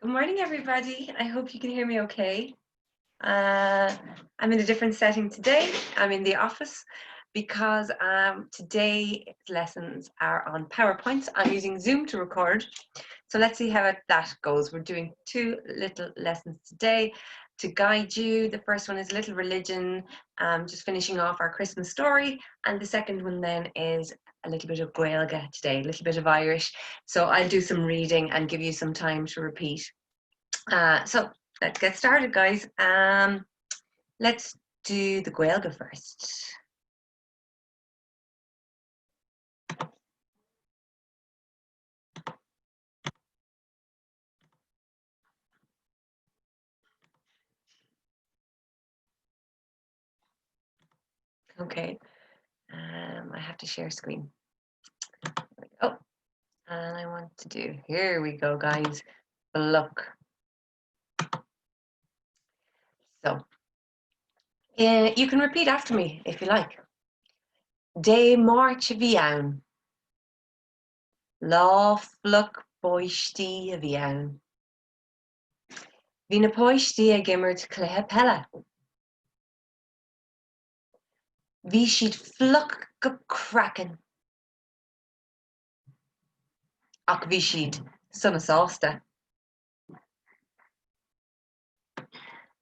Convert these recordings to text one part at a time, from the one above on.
Good morning, everybody. I hope you can hear me okay. I'm in a different setting today. I'm in the office because today's lessons are on PowerPoint. I'm using Zoom to record. So let's see how that goes. We're doing two little lessons today to guide you. The first one is Little Religion, just finishing off our Christmas story. And the second one then is a little bit of Gaeilge today, a little bit of Irish. So I'll do some reading and give you some time to repeat. So let's get started, guys. Let's do the Gaeilge first. Okay, I have to share screen. Oh, and I want to do, here we go, guys. Look. So, you can repeat after me if you like. De March Vian. Lá fluc boishtí a vian. Bhí na poishtí a gimmert cluthe pella. Bhí siad fluc go crackan. Ach bhí siad suna sásta.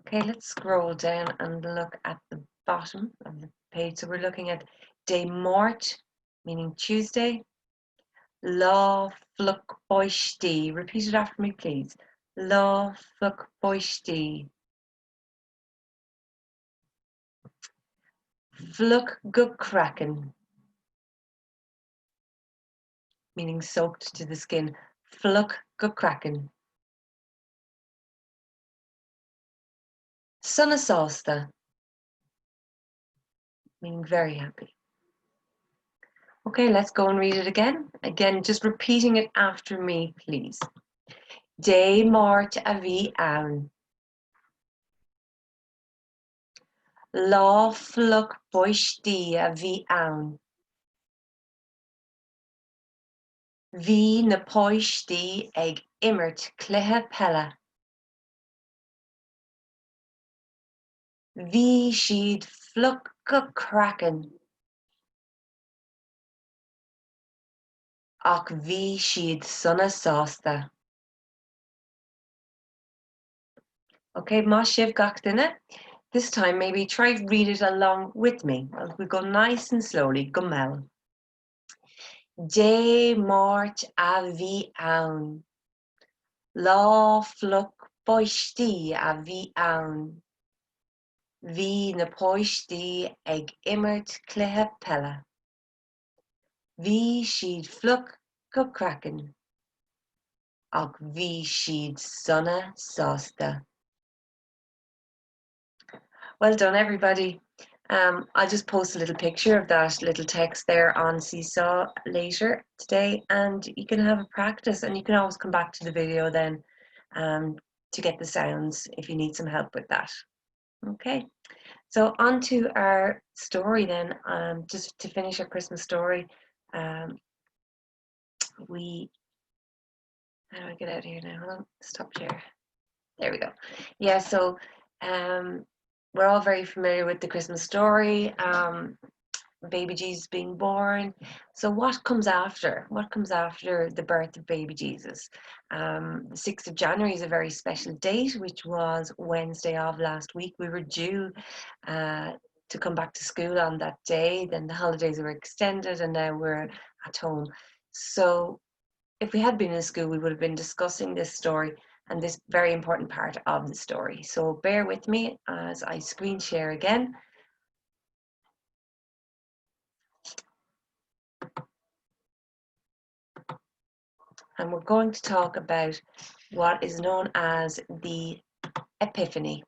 Okay, let's scroll down and look at the bottom of the page. So we're looking at de Mort, meaning Tuesday. Lá fluc boishtí. Repeat it after me, please. Lá fluc boishtí. Fluc go crackan, meaning soaked to the skin. Fluc go crackan. Suna sásta, meaning very happy. Okay, let's go and read it again. Again, just repeating it after me, please. De Mort a bhí ann. Lá fluc boishtí a bhí ann. Bhí na poishtí ag immert cluthe pella. Bhí siad fluc go crackan. Ach bhí siad suna sásta. Okay, má sibh gach duine. This time maybe try to read it along with me. We go nice and slowly. Go mel. De Mort a bhí ann. Lá fluc boishtí a bhí ann. Bhí na poishtí ag immert cluthe pella. Bhí siad fluc go crackan. Ach bhí siad suna sásta. Well done, everybody. I'll just post a little picture of that little text there on Seesaw later today, and you can have a practice, and you can always come back to the video then to get the sounds if you need some help with that. Okay, so on to our story then. Just to finish our Christmas story, how do I get out of here now? Hold on, stop share. There we go. Yeah, so we're all very familiar with the Christmas story, baby Jesus being born. So what comes after? What comes after the birth of baby Jesus? The 6th of January is a very special date, which was Wednesday of last week. We were due to come back to school on that day. Then the holidays were extended and now we're at home. So if we had been in school, we would have been discussing this story and this very important part of the story. So bear with me as I screen share again. And we're going to talk about what is known as the Epiphany.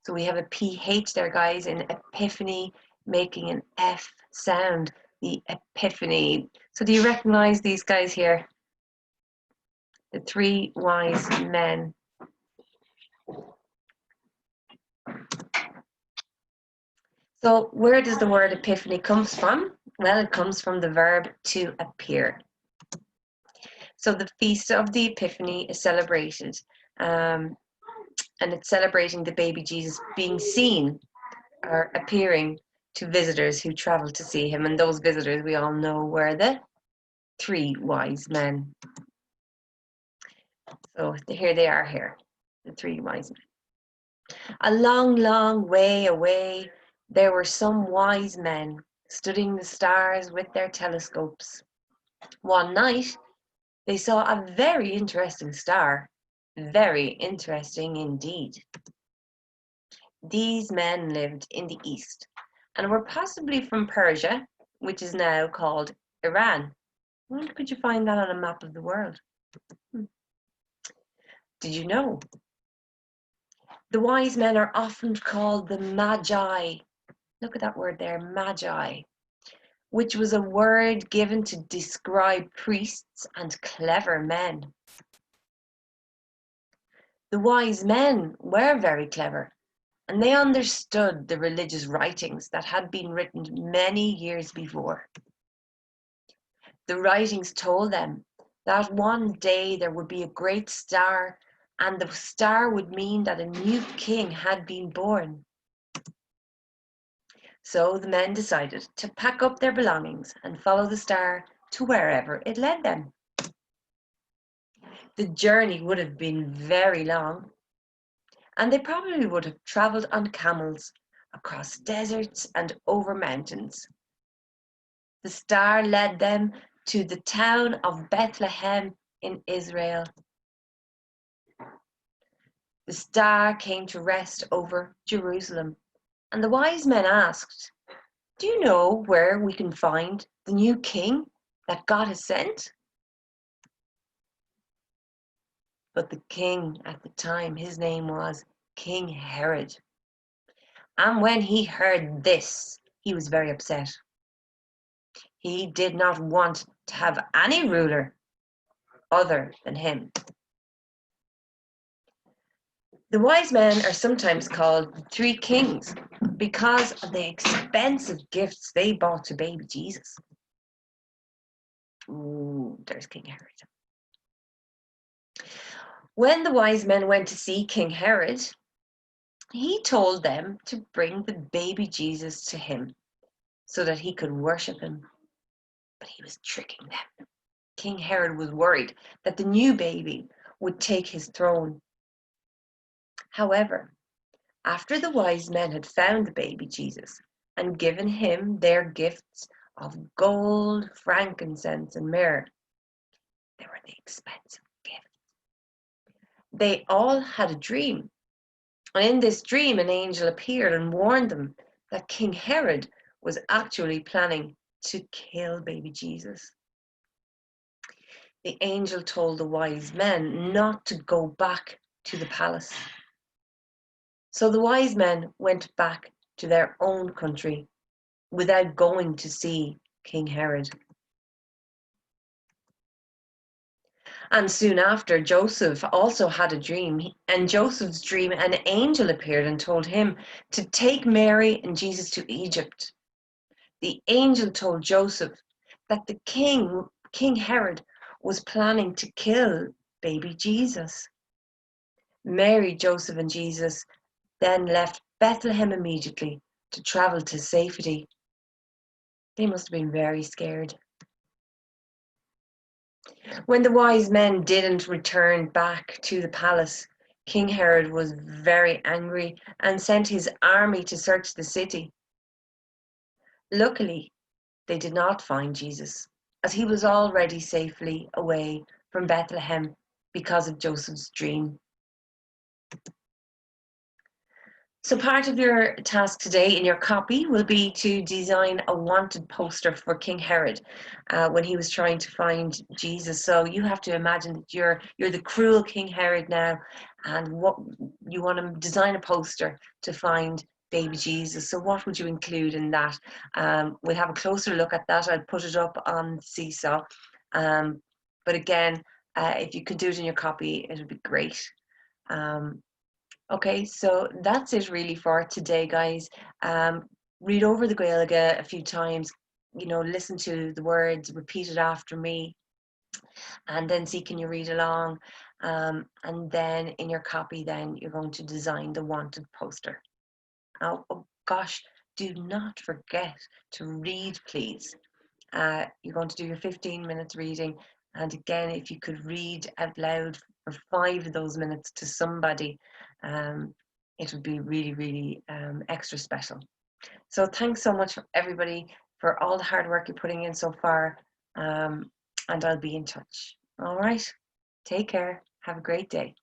So we have a PH there, guys, in Epiphany, making an F sound, the Epiphany. So do you recognize these guys here? The 3 wise men. So where does the word epiphany comes from? Well, it comes from the verb to appear. So the Feast of the Epiphany is celebrated, and it's celebrating the baby Jesus being seen or appearing to visitors who travel to see him. And those visitors, we all know, were the 3 wise men. So here they are here, the 3 wise men. A long, long way away, there were some wise men studying the stars with their telescopes. One night, they saw a very interesting star. Very interesting indeed. These men lived in the east and were possibly from Persia, which is now called Iran. Where could you find that on a map of the world? Did you know? The wise men are often called the Magi. Look at that word there, Magi, which was a word given to describe priests and clever men. The wise men were very clever, and they understood the religious writings that had been written many years before. The writings told them that one day there would be a great star, and the star would mean that a new king had been born. So the men decided to pack up their belongings and follow the star to wherever it led them. The journey would have been very long, and they probably would have traveled on camels across deserts and over mountains. The star led them to the town of Bethlehem in Israel. The star came to rest over Jerusalem, and the wise men asked, "Do you know where we can find the new king that God has sent?" But the king at the time, his name was King Herod. And when he heard this, he was very upset. He did not want to have any ruler other than him. The wise men are sometimes called 3 kings because of the expensive gifts they bought to baby Jesus. Ooh, there's King Herod. When the wise men went to see King Herod, he told them to bring the baby Jesus to him so that he could worship him. But he was tricking them. King Herod was worried that the new baby would take his throne. However, after the wise men had found the baby Jesus and given him their gifts of gold, frankincense, and myrrh, they were the expensive gifts. They all had a dream. And in this dream, an angel appeared and warned them that King Herod was actually planning to kill baby Jesus. The angel told the wise men not to go back to the palace. So the wise men went back to their own country without going to see King Herod. And soon after, Joseph also had a dream. And Joseph's dream, an angel appeared and told him to take Mary and Jesus to Egypt. The angel told Joseph that the King Herod, was planning to kill baby Jesus. Mary, Joseph, and Jesus then left Bethlehem immediately to travel to safety. They must have been very scared. When the wise men didn't return back to the palace, King Herod was very angry and sent his army to search the city. Luckily, they did not find Jesus, as he was already safely away from Bethlehem because of Joseph's dream. So part of your task today in your copy will be to design a wanted poster for King Herod when he was trying to find Jesus. So you have to imagine that you're the cruel King Herod now, and what you want to design a poster to find baby Jesus. So what would you include in that? We'll have a closer look at that. I'll put it up on Seesaw. But again, if you could do it in your copy, it would be great. Okay, so that's it really for today, guys. Read over the Gaeilge a few times, listen to the words, repeat it after me. And then see, can you read along? And then in your copy, then you're going to design the wanted poster. Oh gosh, do not forget to read, please. You're going to do your 15 minutes reading. And again, if you could read out loud for 5 of those minutes to somebody, it would be really, really extra special. So thanks so much for everybody for all the hard work you're putting in so far. And I'll be in touch. All right. Take care. Have a great day.